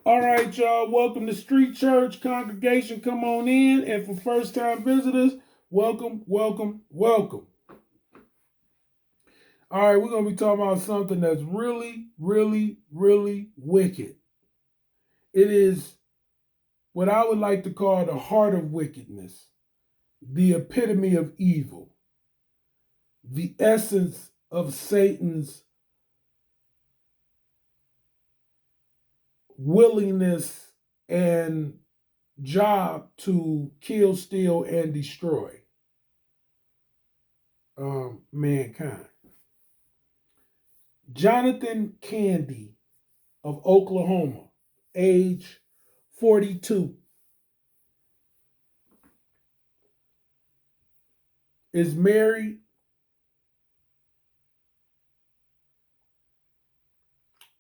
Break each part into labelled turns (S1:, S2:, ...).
S1: All right, y'all. Welcome to Street Church Congregation. Come on in. And for first time visitors, welcome, welcome, welcome. All right, we're going to be talking about something that's really, really, really wicked. It is what I would like to call the heart of wickedness, the epitome of evil, the essence of Satan's willingness and job to kill, steal, and destroy mankind. Jonathan Candy of Oklahoma, age 42, is married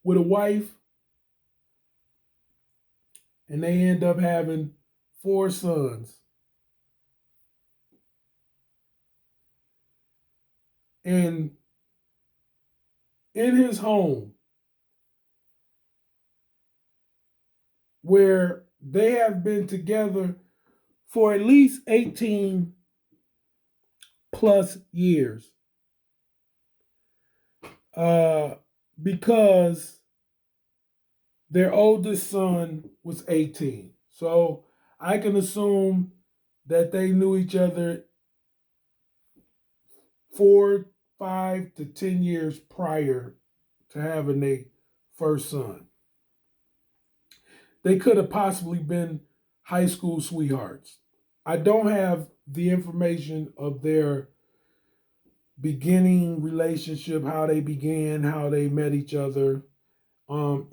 S1: with a wife, and they end up having 4 sons. And in his home, where they have been together for at least 18 plus years, because their oldest son was 18. So I can assume that they knew each other 4, 5 to 10 years prior to having their first son. They could have possibly been high school sweethearts. I don't have the information of their beginning relationship, how they began, how they met each other. And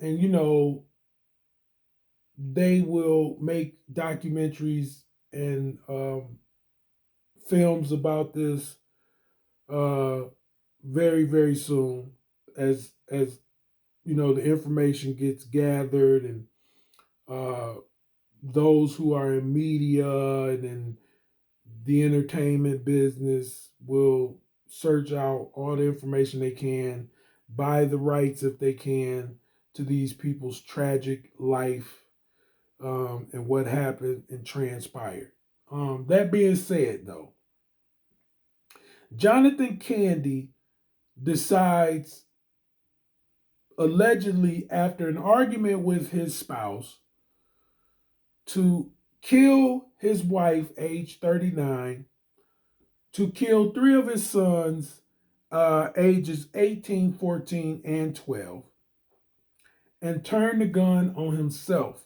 S1: they will make documentaries and films about this very, very soon, as the information gets gathered, and those who are in media and in the entertainment business will search out all the information they can, buy the rights if they can to these people's tragic life, and what happened and transpired. That being said, though, Jonathan Candy decides, allegedly after an argument with his spouse, to kill his wife, age 39, to kill 3 of his sons, ages 18, 14, and 12, and turn the gun on himself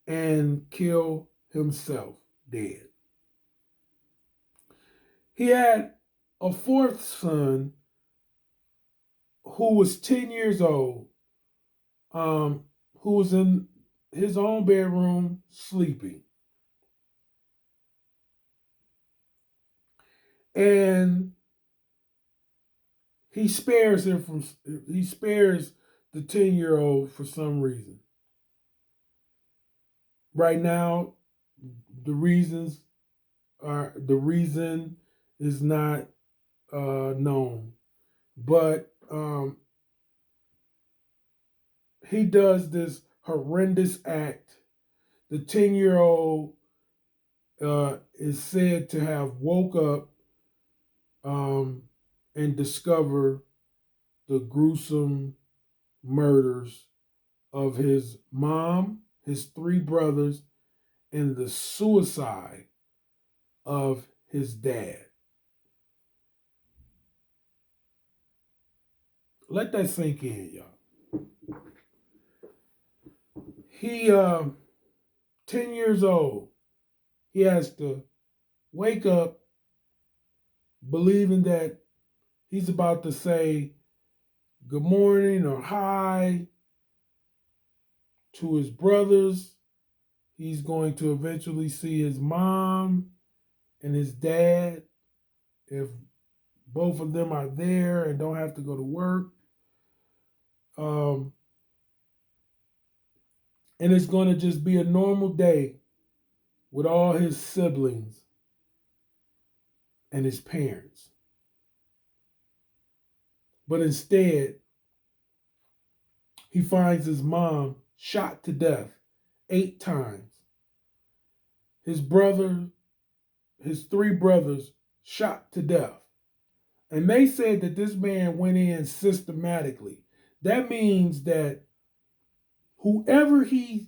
S1: and kill himself dead. He had a fourth son who was 10 years old, who was in his own bedroom sleeping. And he spares the 10-year-old for some reason. Right now, the reason is not known, but he does this horrendous act. The 10-year-old is said to have woke up and discover the gruesome murders of his mom, his 3 brothers, and the suicide of his dad. Let that sink in, y'all. He 10 years old. He has to wake up believing that he's about to say good morning or hi to his brothers. He's going to eventually see his mom and his dad if both of them are there and don't have to go to work. And it's going to just be a normal day with all his siblings and his parents. But instead, he finds his mom shot to death 8 times. His brother, his 3 brothers shot to death. And they said that this man went in systematically. That means that whoever the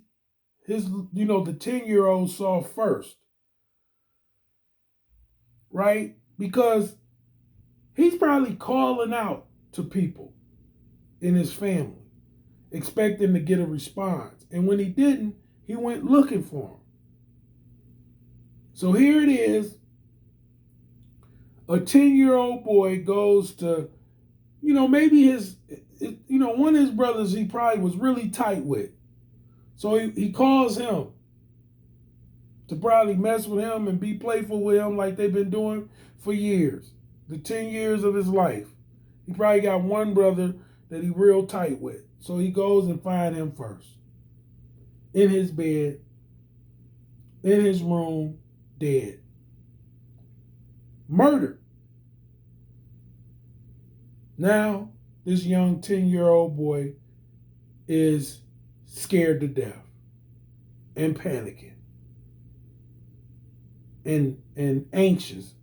S1: 10-year-old saw first, right? Because he's probably calling out to people in his family, expecting to get a response. And when he didn't, he went looking for him. So here it is. A 10-year-old boy goes to, maybe one of his brothers he probably was really tight with. So he calls him to probably mess with him and be playful with him like they've been doing for years. The 10 years of his life. He probably got one brother that he real tight with. So he goes and finds him first. In his bed, in his room, dead. Murdered. Now, this young 10-year-old boy is scared to death and panicking and anxious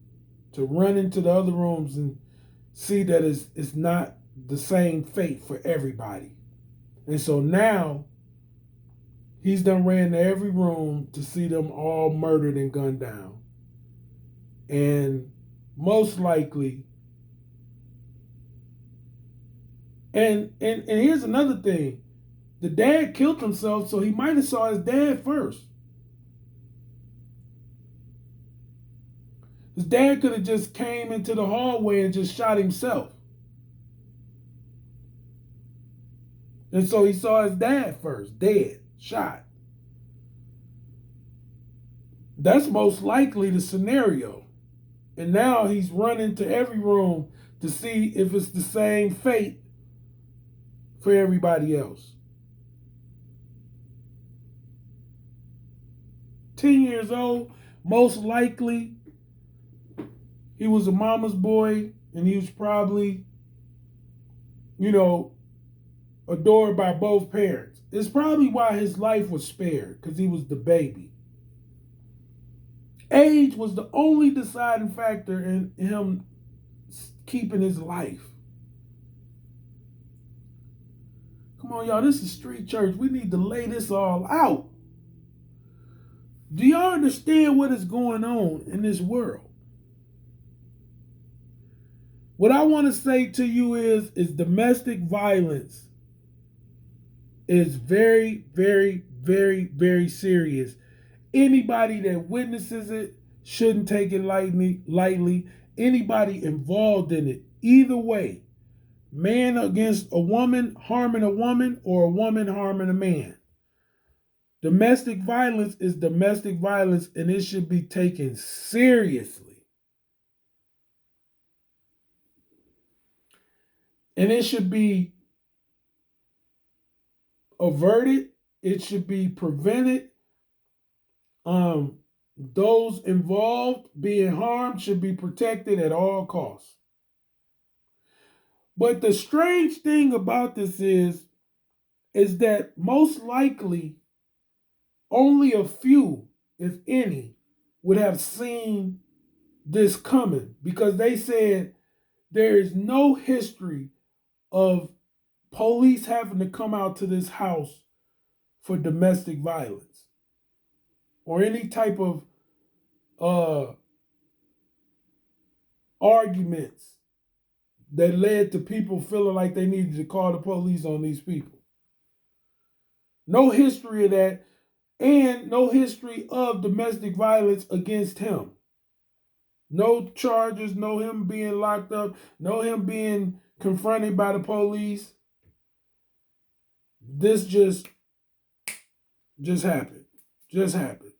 S1: to run into the other rooms and see that it's not the same fate for everybody. And so now he's done ran to every room to see them all murdered and gunned down. And most likely, and here's another thing. The dad killed himself, so he might have saw his dad first. His dad could have just came into the hallway and just shot himself. And so he saw his dad first, dead, shot. That's most likely the scenario. And now he's running to every room to see if it's the same fate for everybody else. 10 years old, most likely he was a mama's boy and he was probably, adored by both parents. It's probably why his life was spared, because he was the baby. Age was the only deciding factor in him keeping his life. Come on, y'all, this is Street Church. We need to lay this all out. Do y'all understand what is going on in this world? What I want to say to you is domestic violence is very, very, very, very serious. Anybody that witnesses it shouldn't take it lightly. Anybody involved in it, either way, man against a woman harming a woman or a woman harming a man. Domestic violence is domestic violence, and it should be taken seriously. And it should be averted. It should be prevented. Those involved being harmed should be protected at all costs. But the strange thing about this is that most likely only a few, if any, would have seen this coming, because they said there is no history of police having to come out to this house for domestic violence or any type of arguments that led to people feeling like they needed to call the police on these people. No history of that, and no history of domestic violence against him. No charges, no him being locked up, no him being confronted by the police. This just happened. Just happened.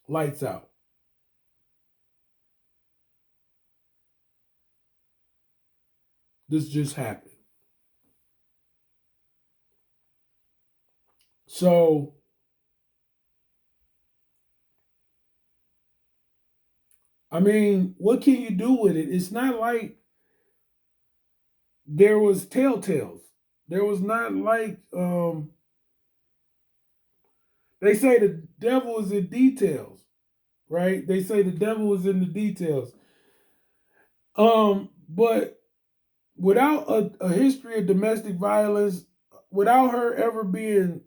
S1: Lights out. This just happened. So, I mean, what can you do with it? It's not like there was telltales. There was not like they say the devil is in details, right? They say the devil is in the details. But without a history of domestic violence, without her ever being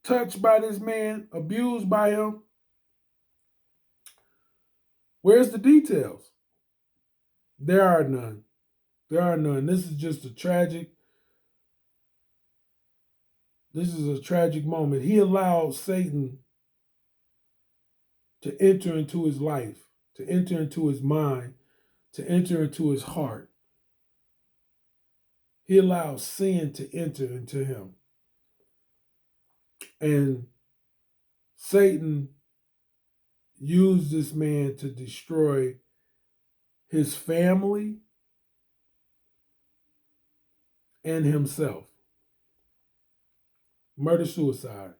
S1: touched by this man, abused by him, where's the details? There are none. There are none. This is a tragic moment. He allowed Satan to enter into his life, to enter into his mind, to enter into his heart. He allowed sin to enter into him. And Satan used this man to destroy his family and himself. Murder suicide.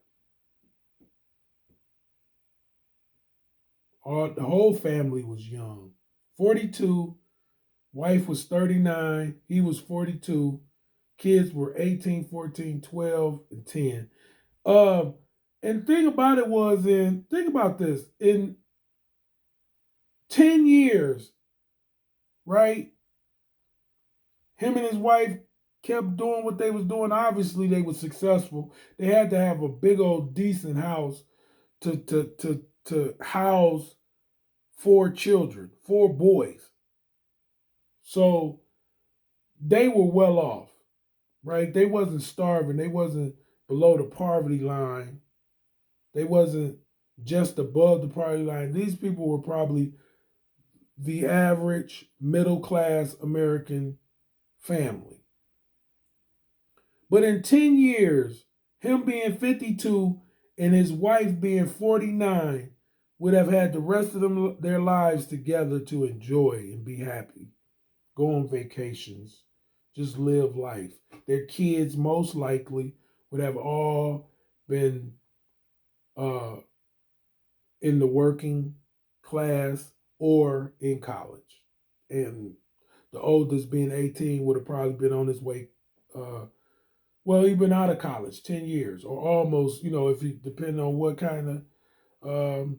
S1: The whole family was young. 42, wife was 39, he was 42, kids were 18, 14, 12, and 10. And think about this, in 10 years, right? Him and his wife kept doing what they was doing. Obviously, they were successful. They had to have a big old decent house to house 4 children, 4 boys. So they were well off, right? They wasn't starving. They wasn't below the poverty line. They wasn't just above the poverty line. These people were probably the average middle class American family. But in 10 years, him being 52 and his wife being 49 would have had the rest of their lives together to enjoy and be happy, go on vacations, just live life. Their kids most likely would have all been uh, in the working class or in college. And the oldest being 18 would have probably been on his way. He'd been out of college 10 years or almost, if you depending on what kind of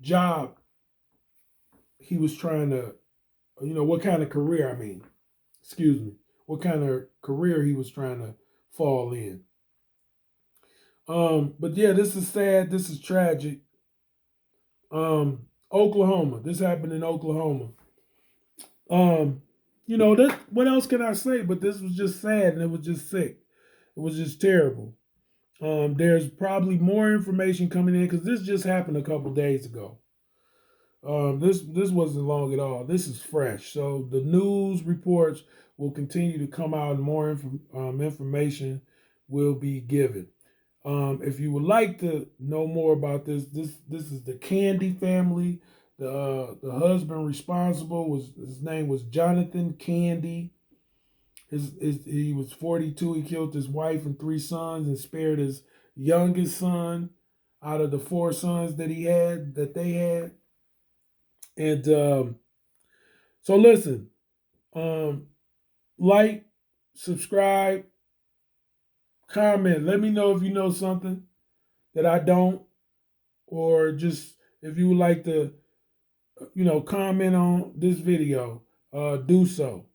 S1: job he was trying to, what kind of career, excuse me, what kind of career he was trying to fall in. But yeah, this is sad. This is tragic. Oklahoma. This happened in Oklahoma. What else can I say? But this was just sad and it was just sick. It was just terrible. There's probably more information coming in because this just happened a couple days ago. This wasn't long at all. This is fresh. So the news reports will continue to come out, and more information will be given. If you would like to know more about this is the Candy family. The husband responsible his name was Jonathan Candy. He was 42. He killed his wife and 3 sons and spared his youngest son out of the 4 sons that they had. And so listen, like, subscribe, comment. Let me know if you know something that I don't, or just if you would like to, comment on this video, do so.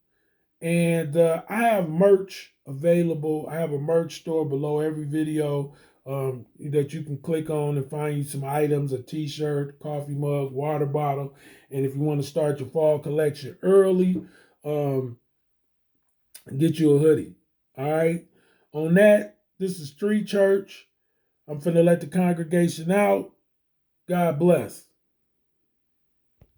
S1: And I have merch available. I have a merch store below every video that you can click on and find you some items, a t-shirt, coffee mug, water bottle. And if you want to start your fall collection early, get you a hoodie. All right. On that, this is Street Church. I'm finna let the congregation out. God bless.